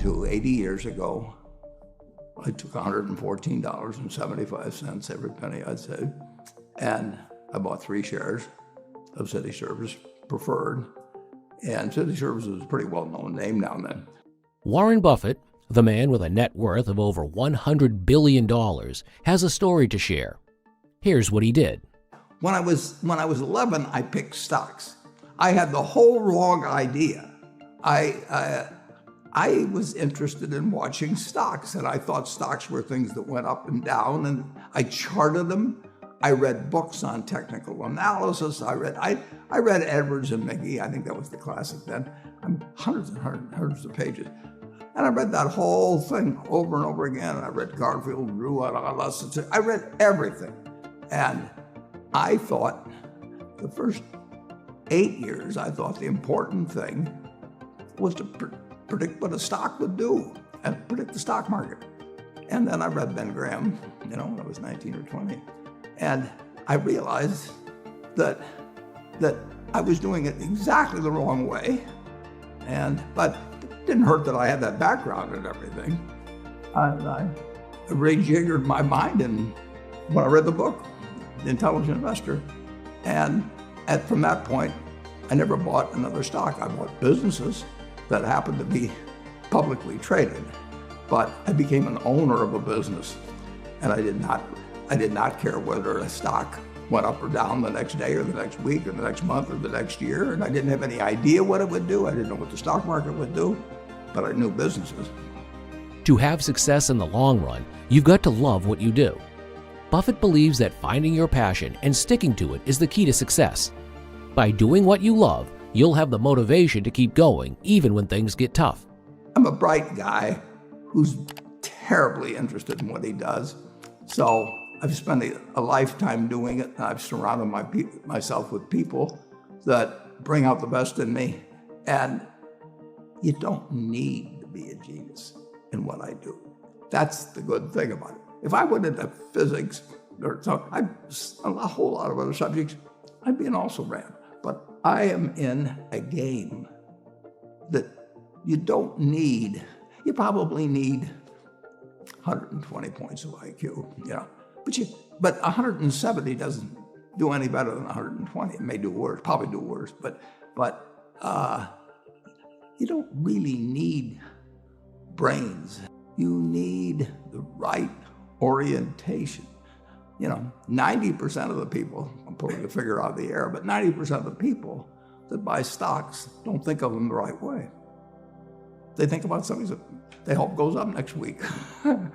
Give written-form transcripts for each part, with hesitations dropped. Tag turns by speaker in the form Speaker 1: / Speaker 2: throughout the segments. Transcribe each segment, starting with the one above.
Speaker 1: 1942, 80 years ago, I took $114.75, every penny I'd saved, and I bought 3 shares of City Service Preferred. And City Service was a pretty well-known name now and then.
Speaker 2: Warren Buffett, the man with a net worth of over $100 billion, has a story to share. Here's what he did.
Speaker 1: When I was 11, I picked stocks. I had the whole wrong idea. I was interested in watching stocks, and I thought stocks were things that went up and down, and I charted them. I read books on technical analysis. I read Edwards and McGee. I think that was the classic then. Hundreds and hundreds of pages. And I read that whole thing over and over again. I read Garfield, Drew, I read everything. And I thought, the first 8 years, I thought the important thing was to predict what a stock would do and predict the stock market. And then I read Ben Graham, when I was 19 or 20. And I realized that I was doing it exactly the wrong way. But it didn't hurt that I had that background and everything. I rejiggered my mind when I read the book, The Intelligent Investor. And from that point, I never bought another stock. I bought businesses that happened to be publicly traded, but I became an owner of a business, and I did not care whether a stock went up or down the next day or the next week or the next month or the next year, and I didn't have any idea what it would do. I didn't know what the stock market would do, but I knew businesses.
Speaker 2: To have success in the long run, you've got to love what you do. Buffett believes that finding your passion and sticking to it is the key to success. By doing what you love, you'll have the motivation to keep going even when things get tough.
Speaker 1: I'm a bright guy who's terribly interested in what he does. So I've spent a lifetime doing it, and I've surrounded myself with people that bring out the best in me. And you don't need to be a genius in what I do. That's the good thing about it. If I went into physics or a whole lot of other subjects, I'd be an also-ran. But I am in a game that you don't need. You probably need 120 points of IQ, but 170 doesn't do any better than 120. It may do worse, probably do worse, but you don't really need brains. You need the right orientation. 90% of the people, I'm pulling a figure out of the air, but 90% of the people that buy stocks don't think of them the right way. They think about something that they hope goes up next week. And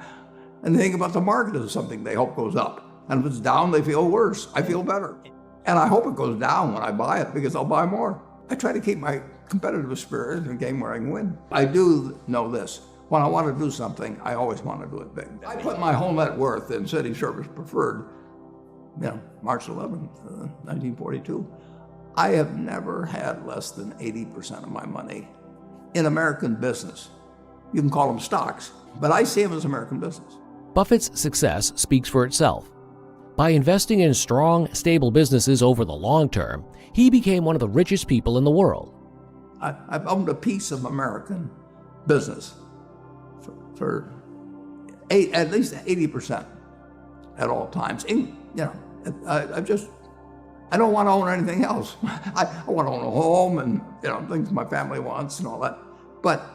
Speaker 1: they think about the market as something they hope goes up. And if it's down, they feel worse. I feel better. And I hope it goes down when I buy it because I'll buy more. I try to keep my competitive spirit in a game where I can win. I do know this. When I want to do something, I always want to do it big. I put my whole net worth in City Service Preferred, March 11th, 1942. I have never had less than 80% of my money in American business. You can call them stocks, but I see them as American business.
Speaker 2: Buffett's success speaks for itself. By investing in strong, stable businesses over the long term, he became one of the richest people in the world.
Speaker 1: I've owned a piece of American business for at least 80% at all times. And, I don't want to own anything else. I want to own a home and things my family wants and all that. But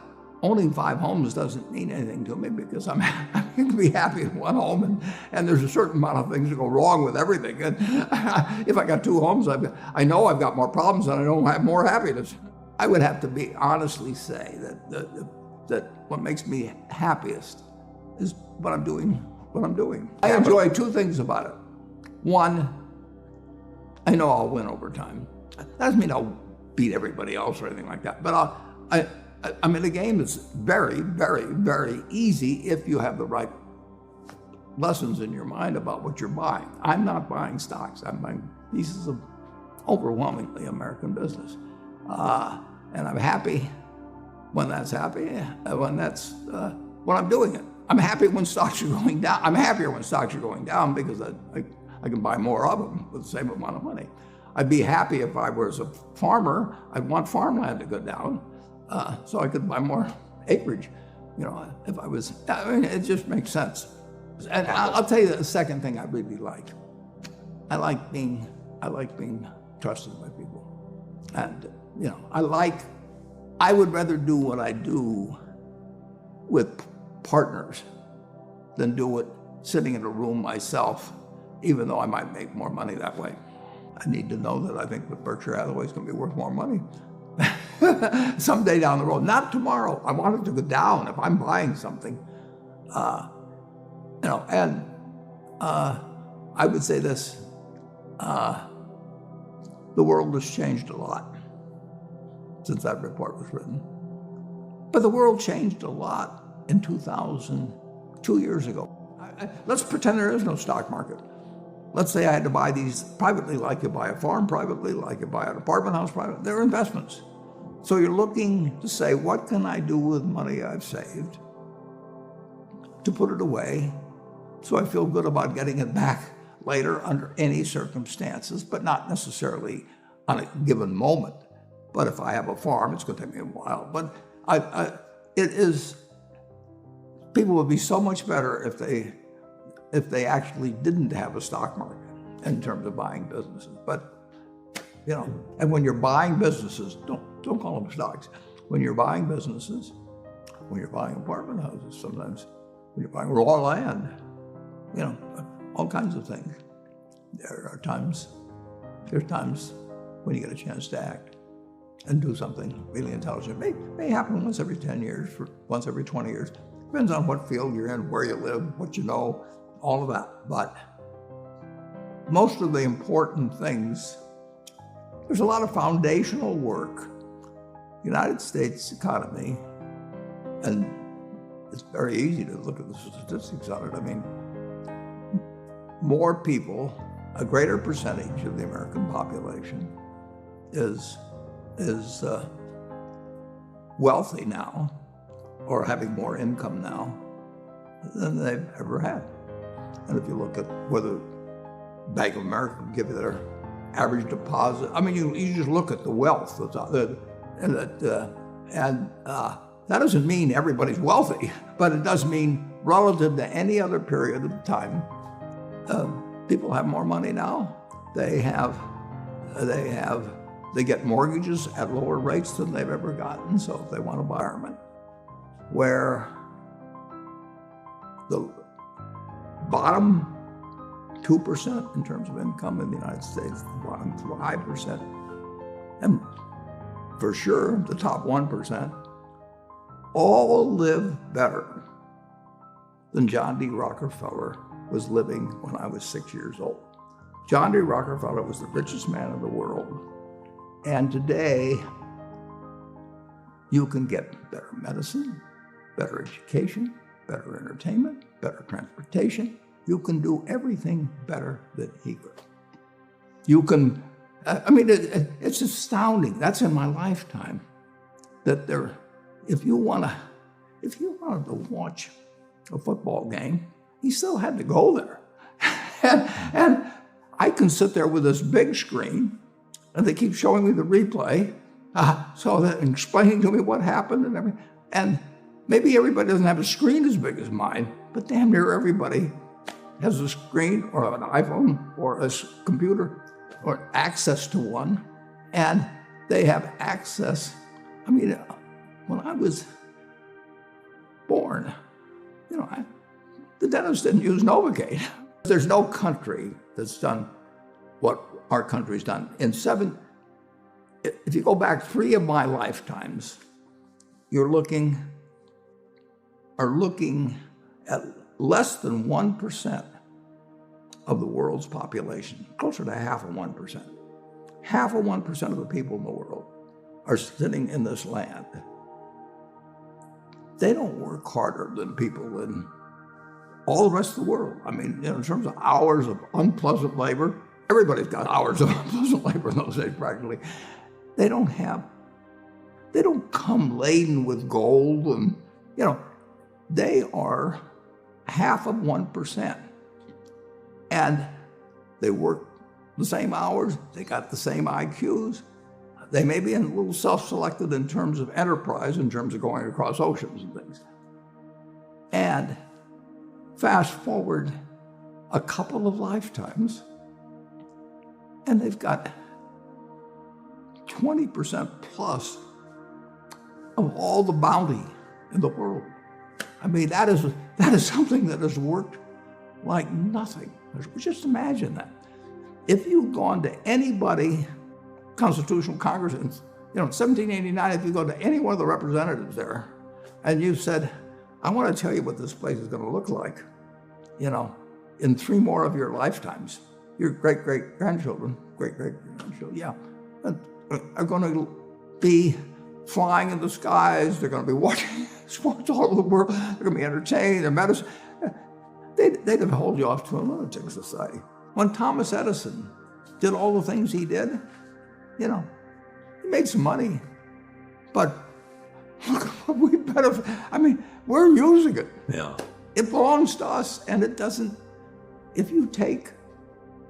Speaker 1: owning 5 homes doesn't mean anything to me because I can be happy in one home, and there's a certain amount of things that go wrong with everything. And if I got 2 homes, I know I've got more problems and I don't have more happiness. I would have to honestly say that what makes me happiest is what I'm doing. I enjoy 2 things about it. One, I know I'll win over time. That doesn't mean I'll beat everybody else or anything like that, but I'm in a game that's very, very, very easy if you have the right lessons in your mind about what you're buying. I'm not buying stocks. I'm buying pieces of overwhelmingly American business. And I'm happy when that's when I'm doing it. I'm happy when stocks are going down. I'm happier when stocks are going down because I can buy more of them with the same amount of money. I'd be happy if I was a farmer. I'd want farmland to go down so I could buy more acreage. if I was, it just makes sense. And I'll tell you the second thing I really like. I like being trusted by people. And, I would rather do what I do with partners than do it sitting in a room myself, even though I might make more money that way. I need to know that I think that Berkshire Hathaway is going to be worth more money someday down the road. Not tomorrow. I want it to go down if I'm buying something. And I would say this, the world has changed a lot since that report was written. But the world changed a lot in 2000, 2 years ago. Let's pretend there is no stock market. Let's say I had to buy these privately, like you buy a farm privately, like you buy an apartment house privately. They're investments. So you're looking to say, what can I do with money I've saved to put it away so I feel good about getting it back later under any circumstances, but not necessarily on a given moment. But if I have a farm, it's going to take me a while. But people would be so much better if they actually didn't have a stock market in terms of buying businesses. But, and when you're buying businesses, don't call them stocks. When you're buying businesses, when you're buying apartment houses, sometimes when you're buying raw land, all kinds of things. There's times when you get a chance to act and do something really intelligent. It may happen once every 10 years, once every 20 years. Depends on what field you're in, where you live, what you know, all of that. But most of the important things, there's a lot of foundational work. The United States economy, and it's very easy to look at the statistics on it. I mean, more people, a greater percentage of the American population is wealthy now, or having more income now than they've ever had. And if you look at whether Bank of America can give you their average deposit, I mean, you just look at the wealth that's out there, and that doesn't mean everybody's wealthy, but it does mean relative to any other period of time, people have more money now. They get mortgages at lower rates than they've ever gotten. So if they want to buy an apartment, where the bottom 2% in terms of income in the United States, the bottom 5%, and for sure the top 1%, all live better than John D. Rockefeller was living when I was 6 years old. John D. Rockefeller was the richest man in the world. And today, you can get better medicine, better education, better entertainment, better transportation. You can do everything better than he could. You can, it's astounding. That's in my lifetime. That if you wanted to watch a football game, he still had to go there. and I can sit there with this big screen, and they keep showing me the replay, so that explaining to me what happened and everything. And maybe everybody doesn't have a screen as big as mine, but damn near everybody has a screen or an iPhone or a computer or access to one, and they have access. I mean, when I was born, the dentist didn't use Novocaine. There's no country that's done what our country's done. If you go back 3 of my lifetimes, are looking at less than 1% of the world's population, closer to half of 1%. Half of 1% of the people in the world are sitting in this land. They don't work harder than people in all the rest of the world. I mean, in terms of hours of unpleasant labor, everybody's got hours of unpleasant labor in those days practically. They don't come laden with gold and, they are half of 1%. And they work the same hours, they got the same IQs. They may be a little self-selected in terms of enterprise, in terms of going across oceans and things. And fast forward a couple of lifetimes, and they've got 20% plus of all the bounty in the world. I mean, that is something that has worked like nothing. Just imagine that. If you've gone to anybody, Constitutional Congress, in 1789, if you go to any one of the representatives there, and you said, I want to tell you what this place is going to look like, in 3 more of your lifetimes, your great-great-grandchildren, yeah, are going to be flying in the skies. They're going to be watching sports all over the world. They're going to be entertained. Their medicine. They'd have hauled you off to a lunatic society. When Thomas Edison did all the things he did, he made some money, but look what we benefit. I mean, we're using it.
Speaker 3: Yeah.
Speaker 1: It belongs to us, and it doesn't. If you take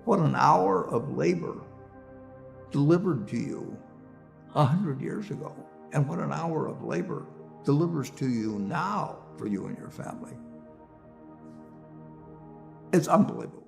Speaker 1: what an hour of labor delivered to you 100 years ago, and what an hour of labor delivers to you now for you and your family, it's unbelievable.